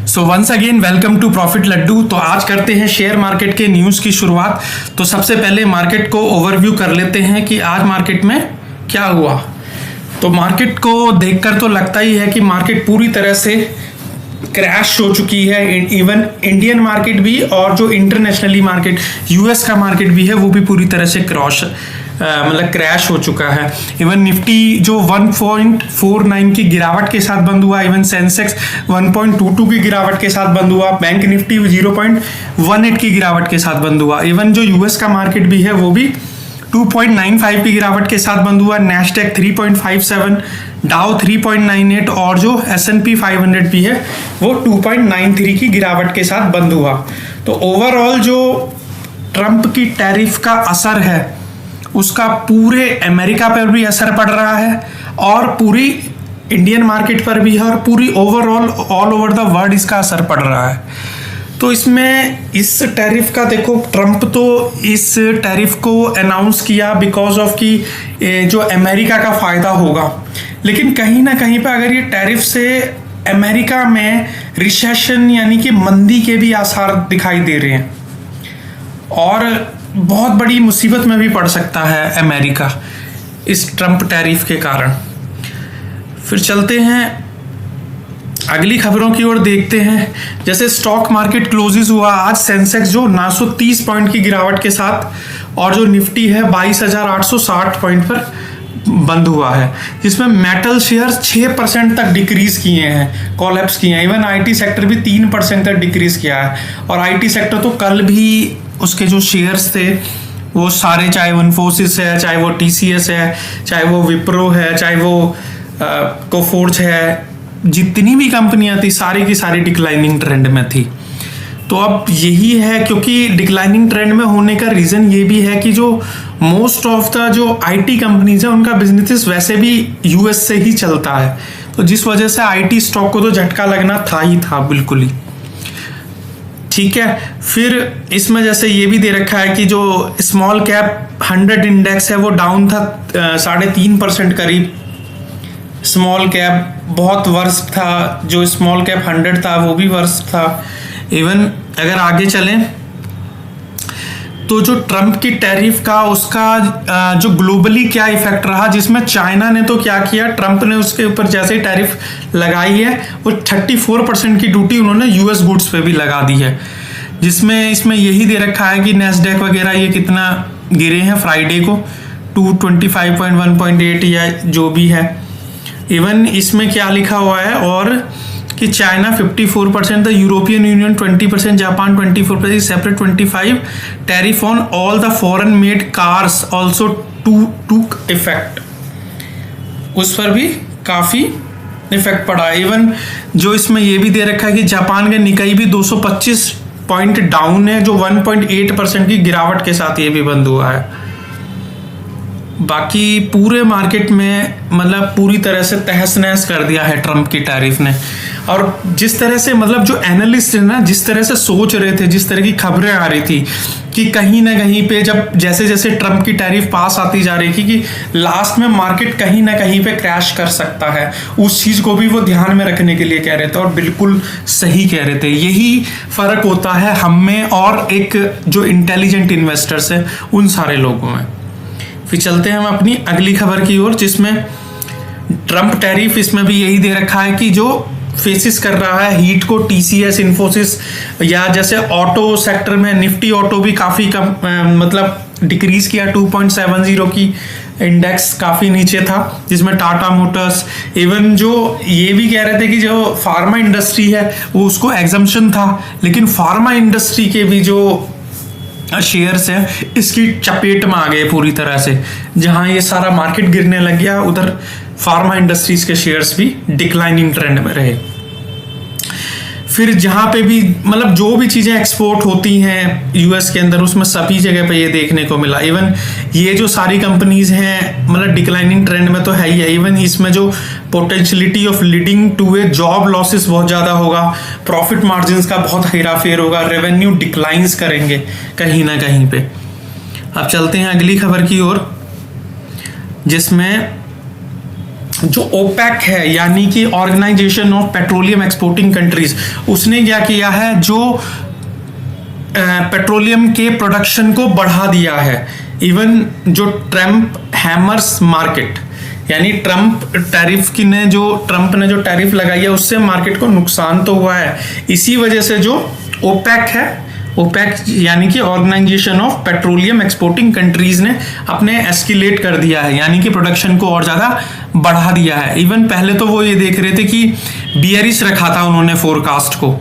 So once again welcome to profit laddu. तो आज करते हैं शेयर मार्केट के न्यूज़ की शुरुआत। तो सबसे पहले मार्केट को ओवरव्यू कर लेते हैं कि आज मार्केट में क्या हुआ। तो मार्केट को देखकर तो लगता ही है कि मार्केट पूरी तरह से क्रैश हो चुकी है। इवन इंडियन मार्केट भी और जो इंटरनेशनली मार्केट यूएस का मार्केट भी है वो भी पूरी तरह से क्रैश हो चुका है। इवन निफ्टी जो 1.49 की गिरावट के साथ बंद हुआ, इवन सेंसेक्स 1.22 की गिरावट के साथ बंद हुआ, बैंक निफ्टी 0.18 की गिरावट के साथ बंद हुआ। इवन जो यूएस का मार्केट भी है वो भी 2.95 की गिरावट के साथ बंद हुआ। नैस्डैक 3.57, डाउ 3.98 और जो S&P 500 भी है वो 2.93 की गिरावट के साथ बंद हुआ। तो ओवरऑल जो ट्रंप की टैरिफ का असर है उसका पूरे अमेरिका पर भी असर पड़ रहा है और पूरी इंडियन मार्केट पर भी है और पूरी overall all over the world इसका असर पड़ रहा है। तो इसमें इस टैरिफ का देखो, ट्रंप तो इस टैरिफ को अनाउंस किया बिकॉज ऑफ कि जो अमेरिका का फ़ायदा होगा, लेकिन कहीं ना कहीं पे अगर ये टैरिफ से अमेरिका में रिसेशन यानी कि मंदी के भी आसार दिखाई दे रहे हैं और बहुत बड़ी मुसीबत में भी पड़ सकता है अमेरिका इस ट्रंप टैरिफ के कारण। फिर चलते हैं अगली खबरों की ओर, देखते हैं। जैसे स्टॉक मार्केट क्लोजेस हुआ आज, सेंसेक्स जो 930 पॉइंट की गिरावट के साथ और जो निफ्टी है 22,860 पॉइंट पर बंद हुआ है, जिसमें मेटल शेयर 6% तक डिक्रीज किए हैं, कोलैप्स किए हैं। इवन आईटी सेक्टर भी 3% तक डिक्रीज किया है और आईटी सेक्टर तो कल भी उसके जो शेयर्स थे वो सारे, चाहे वो इन्फोसिस है, चाहे वो टीसीएस है, चाहे वो विप्रो है, चाहे वो कोफोर्ज है, जितनी भी कंपनियां थी सारी की सारी डिक्लाइनिंग ट्रेंड में थी। तो अब यही है, क्योंकि डिक्लाइनिंग ट्रेंड में होने का रीज़न ये भी है कि जो मोस्ट ऑफ द जो आईटी कंपनीज है उनका बिजनेस वैसे भी यूएस से ही चलता है, तो जिस वजह से आईटी स्टॉक को तो झटका लगना था ही था, बिल्कुल ही। ठीक है, फिर इसमें जैसे ये भी दे रखा है कि जो स्मॉल कैप 100 इंडेक्स है वो डाउन था 3.5% करीब। स्मॉल कैप बहुत वर्स्ट था, जो स्मॉल कैप 100 था वो भी वर्स्ट था। इवन अगर आगे चलें तो जो ट्रंप की टैरिफ का उसका जो ग्लोबली क्या इफेक्ट रहा, जिसमें चाइना ने तो क्या किया, ट्रंप ने उसके ऊपर जैसे ही टैरिफ लगाई है वो 34% की ड्यूटी उन्होंने यूएस गुड्स पे भी लगा दी है, जिसमें इसमें यही दे रखा है कि नैस्डैक वगैरह ये कितना गिरे हैं फ्राइडे को 225.1.8 या जो भी है। इवन इसमें क्या लिखा हुआ है और कि China 54%, the European union 20%, Japan 24%, separate 25 tariff on all the foreign made cars also टूक इफेक्ट, उस पर भी काफ़ी इफेक्ट पड़ा। इवन जो इसमें ये भी दे रखा है कि जापान के निकाई भी 225 पॉइंट डाउन है, जो 1.8% की गिरावट के साथ ये भी बंद हुआ है। बाकी पूरे मार्केट में मतलब पूरी तरह से तहस नहस कर दिया है ट्रंप की टैरिफ ने। और जिस तरह से मतलब जो एनालिस्ट है ना, जिस तरह से सोच रहे थे, जिस तरह की खबरें आ रही थी कि कहीं ना कहीं पे जब जैसे जैसे ट्रंप की टैरिफ पास आती जा रही थी कि लास्ट में मार्केट कहीं ना कहीं पे क्रैश कर सकता है, उस चीज़ को भी वो ध्यान में रखने के लिए कह रहे थे और बिल्कुल सही कह रहे थे। यही फ़र्क होता है हम में और एक जो इंटेलिजेंट इन्वेस्टर्स है उन सारे लोगों में। फिर चलते हैं हम अपनी अगली खबर की ओर, जिसमें ट्रंप टैरिफ, इसमें भी यही दे रखा है कि जो फेसिस कर रहा है हीट को टीसीएस, इन्फोसिस या जैसे ऑटो सेक्टर में निफ्टी ऑटो भी काफ़ी कम मतलब डिक्रीज किया, 2.70 की इंडेक्स काफ़ी नीचे था, जिसमें टाटा मोटर्स, इवन जो ये भी कह रहे थे कि जो फार्मा इंडस्ट्री है वो उसको एग्जम्पशन था, लेकिन फार्मा इंडस्ट्री के भी जो शेयर्स हैं इसकी चपेट में आ गए पूरी तरह से। जहां ये सारा मार्केट गिरने लग गया उधर फार्मा इंडस्ट्रीज के शेयर्स भी डिक्लाइनिंग ट्रेंड में रहे। फिर जहाँ पे भी मतलब जो भी चीज़ें एक्सपोर्ट होती हैं यूएस के अंदर, उसमें सभी जगह पे ये देखने को मिला। इवन ये जो सारी कंपनीज हैं मतलब डिक्लाइनिंग ट्रेंड में तो है ही है। इवन इसमें जो potentiality of leading to a job losses बहुत ज़्यादा होगा, प्रॉफिट मार्जिन का बहुत हेराफेर होगा, रेवेन्यू डिक्लाइंस करेंगे कहीं ना कहीं पे। अब चलते हैं अगली खबर की ओर, जिसमें जो ओपेक है यानी कि organisation of petroleum exporting countries, उसने क्या किया है, जो पेट्रोलियम के प्रोडक्शन को बढ़ा दिया है। इवन जो ट्रम्प हैमर्स मार्केट, यानी ट्रम्प ने जो टैरिफ लगाई है उससे मार्केट को नुकसान तो हुआ है। इसी वजह से जो ओपेक है, ओपेक यानी कि organisation of petroleum exporting countries ने अपने एस्केलेट कर दिया है, यानी कि प्रोडक्शन को और ज़्यादा बढ़ा दिया है। इवन पहले तो वो ये देख रहे थे कि बियरिश रखा था उन्होंने फोरकास्ट को,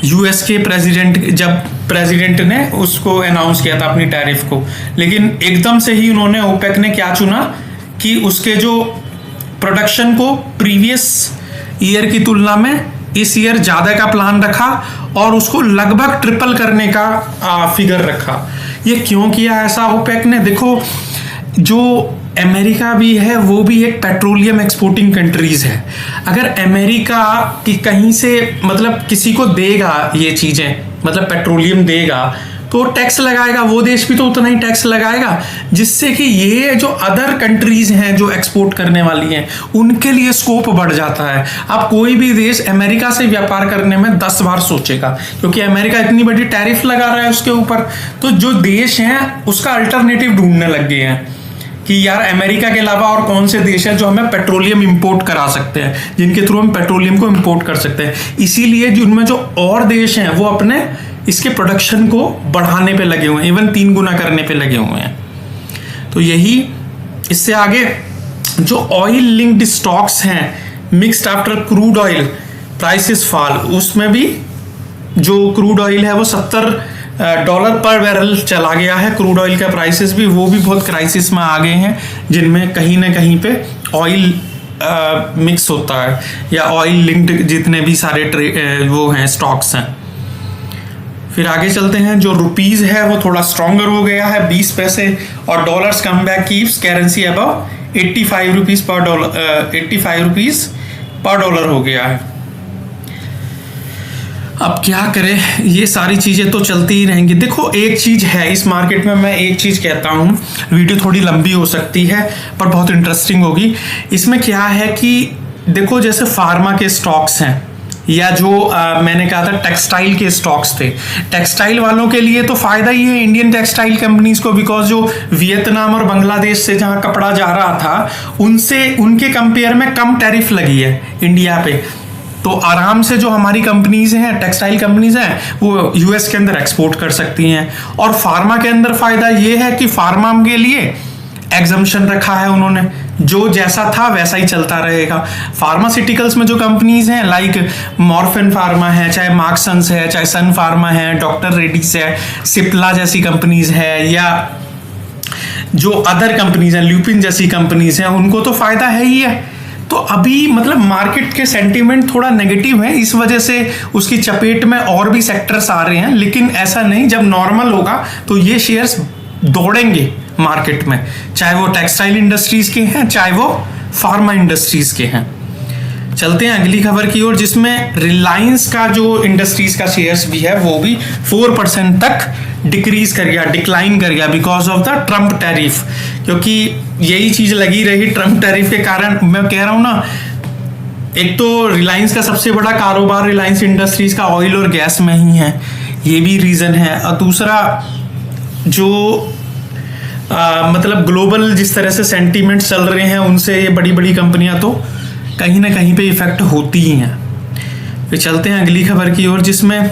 यूएस के प्रेसिडेंट ने उसको अनाउंस किया था अपनी टैरिफ को, लेकिन एकदम से ही उन्होंने ओपेक ने क्या चुना कि उसके जो प्रोडक्शन को प्रीवियस ईयर की तुलना में इस ईयर ज़्यादा का प्लान रखा और उसको लगभग ट्रिपल करने का फिगर रखा। ये क्यों किया ऐसा ओपेक ने? देखो, जो अमेरिका भी है वो भी एक पेट्रोलियम एक्सपोर्टिंग कंट्रीज है। अगर अमेरिका की कहीं से मतलब किसी को देगा ये चीज़ें, मतलब पेट्रोलियम देगा, तो टैक्स लगाएगा, वो देश भी तो उतना ही टैक्स लगाएगा, जिससे कि ये जो अदर कंट्रीज हैं जो एक्सपोर्ट करने वाली हैं उनके लिए स्कोप बढ़ जाता है। अब कोई भी देश अमेरिका से व्यापार करने में 10 बार सोचेगा, क्योंकि अमेरिका इतनी बड़ी टैरिफ लगा रहा है उसके ऊपर। तो जो देश हैं उसका अल्टरनेटिव ढूंढने लग गए हैं कि यार अमेरिका के अलावा और कौन से देश हैं जो हमें पेट्रोलियम इंपोर्ट करा सकते हैं, जिनके थ्रू हम पेट्रोलियम को इंपोर्ट कर सकते हैं। इसीलिए जिनमें जो और देश हैं वो अपने इसके प्रोडक्शन को बढ़ाने पे लगे हुए हैं, इवन 3 गुना करने पे लगे हुए हैं। तो यही इससे आगे जो ऑयल लिंक्ड स्टॉक्स हैं mixed after crude oil prices fall, उसमें भी जो क्रूड ऑयल है वो $70 पर बैरल चला गया है। क्रूड ऑयल का प्राइसेस भी वो भी बहुत क्राइसिस में आ गए हैं, जिनमें कहीं ना कहीं पे ऑयल मिक्स होता है या ऑयल लिंक्ड जितने भी सारे वो हैं स्टॉक्स हैं। फिर आगे चलते हैं, जो रुपीज है वो थोड़ा स्ट्रॉन्गर हो गया है 20 पैसे, और dollars come back keeps currency above 85 rupees per dollar, 85 rupees per dollar हो गया है। अब क्या करें, ये सारी चीज़ें तो चलती ही रहेंगी। देखो, एक चीज़ है इस मार्केट में, मैं एक चीज़ कहता हूँ, वीडियो थोड़ी लंबी हो सकती है पर बहुत इंटरेस्टिंग होगी। इसमें क्या है कि देखो, जैसे फार्मा के स्टॉक्स हैं या जो मैंने कहा था टेक्सटाइल के स्टॉक्स थे, टेक्सटाइल वालों के लिए तो फायदा ही है इंडियन टेक्सटाइल कंपनीज को, बिकॉज जो वियतनाम और बांग्लादेश से जहां कपड़ा जा रहा था उनके कंपेयर में कम टैरिफ लगी है इंडिया पे। तो आराम से जो हमारी कंपनीज हैं, टेक्सटाइल कंपनीज हैं, वो यूएस के अंदर एक्सपोर्ट कर सकती हैं। और फार्मा के अंदर फायदा ये है कि फार्मा के लिए एग्जम्पशन रखा है उन्होंने, जो जैसा था वैसा ही चलता रहेगा। फार्मास्यूटिकल्स में जो कंपनीज हैं लाइक मॉर्फिन फार्मा है, चाहे मार्क्सन्स है, चाहे सन फार्मा है, डॉक्टर रेड्डीज है, सिप्ला जैसी कंपनीज है, या जो अदर कंपनीज हैं ल्यूपिन जैसी कंपनीज हैं, उनको तो फायदा है ही है। तो अभी मतलब मार्केट के सेंटीमेंट थोड़ा नेगेटिव है, इस वजह से उसकी चपेट में और भी सेक्टर्स आ रहे हैं। लेकिन ऐसा नहीं, जब नॉर्मल होगा तो ये शेयर्स दौड़ेंगे मार्केट में, चाहे वो टेक्सटाइल इंडस्ट्रीज के हैं चाहे वो फार्मा इंडस्ट्रीज के हैं। चलते हैं अगली खबर की ओर, जिसमें रिलायंस का जो इंडस्ट्रीज का शेयर्स भी है वो भी 4% तक डिक्रीज कर गया, डिक्लाइन कर गया because of the Trump tariff. क्योंकि यही चीज लगी रही ट्रम्प टैरिफ के कारण। मैं कह रहा हूं ना, एक तो रिलायंस का सबसे बड़ा कारोबार रिलायंस इंडस्ट्रीज का ऑयल और गैस में ही है, ये भी रीजन है। और दूसरा जो मतलब ग्लोबल जिस तरह से सेंटीमेंट चल रहे हैं उनसे ये बड़ी बड़ी कंपनियां तो कहीं ना कहीं पे इफेक्ट होती ही हैं। फिर चलते हैं अगली खबर की ओर, जिसमें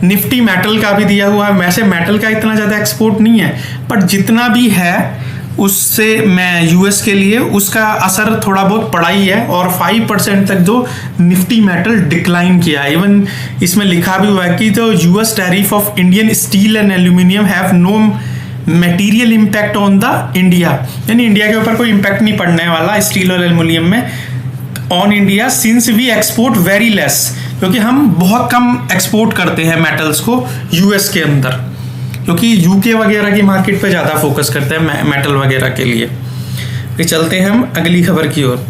निफ्टी मेटल का भी दिया हुआ है। वैसे मेटल का इतना ज़्यादा एक्सपोर्ट नहीं है, पर जितना भी है उससे मैं यूएस के लिए उसका असर थोड़ा बहुत पड़ा ही है, और 5% तक जो निफ्टी मेटल डिक्लाइन किया है। इवन इसमें लिखा भी हुआ है कि तो US tariff of Indian steel and aluminium have no material impact on the India, यानी इंडिया के ऊपर कोई इम्पैक्ट नहीं पड़ने वाला स्टील और एल्यूमिनियम में on India, since we export very less, क्योंकि हम बहुत कम एक्सपोर्ट करते हैं मेटल्स को यूएस के अंदर, क्योंकि यूके वगैरह की मार्केट पे ज़्यादा फोकस करते हैं मेटल वगैरह के लिए। फिर चलते हैं हम अगली खबर की ओर,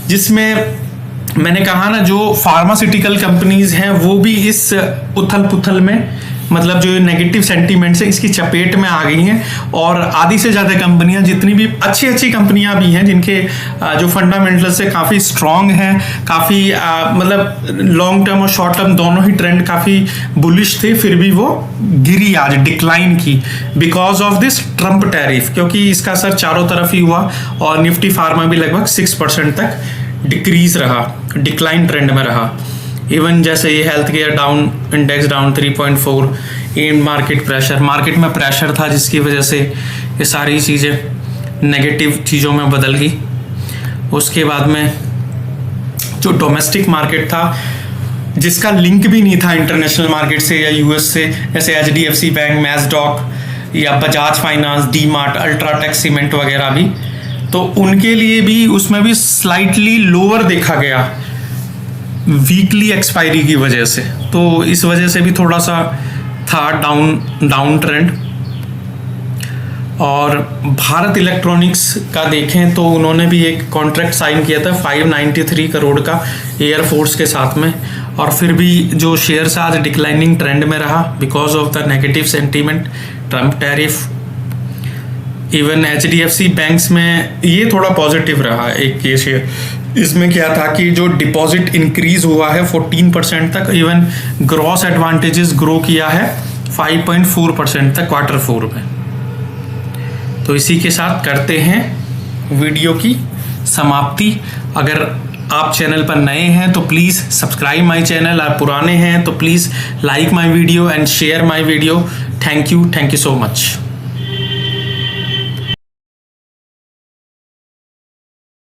जिसमें मैंने कहा ना जो फार्मास्यूटिकल कंपनीज हैं वो भी इस उथल पुथल में मतलब जो नेगेटिव सेंटीमेंट्स है इसकी चपेट में आ गई हैं, और आधी से ज़्यादा कंपनियां, जितनी भी अच्छी कंपनियां भी हैं जिनके जो फंडामेंटल्स से काफ़ी स्ट्रॉन्ग हैं, काफ़ी मतलब लॉन्ग टर्म और शॉर्ट टर्म दोनों ही ट्रेंड काफ़ी बुलिश थे, फिर भी वो गिरी, आज डिक्लाइन की because of this Trump tariff, क्योंकि इसका असर चारों तरफ ही हुआ और निफ्टी फार्मा भी लगभग 6% तक डिक्रीज रहा, डिक्लाइन ट्रेंड में रहा। इवन जैसे ये health care down, index down 3.4, इन मार्केट में प्रेशर था जिसकी वजह से ये सारी चीज़ें नेगेटिव चीज़ों में बदल गई। उसके बाद में जो डोमेस्टिक मार्केट था जिसका लिंक भी नहीं था इंटरनेशनल मार्केट से या यूएस से, जैसे HDFC बैंक, मैसडॉक या Bajaj finance, DMart, UltraTech cement वगैरह भी, तो उनके लिए भी उसमें भी स्लाइटली लोअर देखा गया वीकली एक्सपायरी की वजह से, तो इस वजह से भी थोड़ा सा था डाउन ट्रेंड। और भारत इलेक्ट्रॉनिक्स का देखें तो उन्होंने भी एक कॉन्ट्रैक्ट साइन किया था 593 करोड़ का एयरफोर्स के साथ में, और फिर भी जो शेयर्स आज डिक्लाइनिंग ट्रेंड में रहा because of the negative sentiment, Trump tariff. Even HDFC banks में ये थोड़ा पॉजिटिव रहा एक ये शेयर, इसमें क्या था कि जो डिपॉजिट इंक्रीज हुआ है 14% तक, इवन ग्रॉस एडवांटेजेस ग्रो किया है 5.4% तक Q4 में। तो इसी के साथ करते हैं वीडियो की समाप्ति। अगर आप चैनल पर नए हैं तो प्लीज़ सब्सक्राइब माय चैनल, और पुराने हैं तो please like my video and share my video. Thank you so much.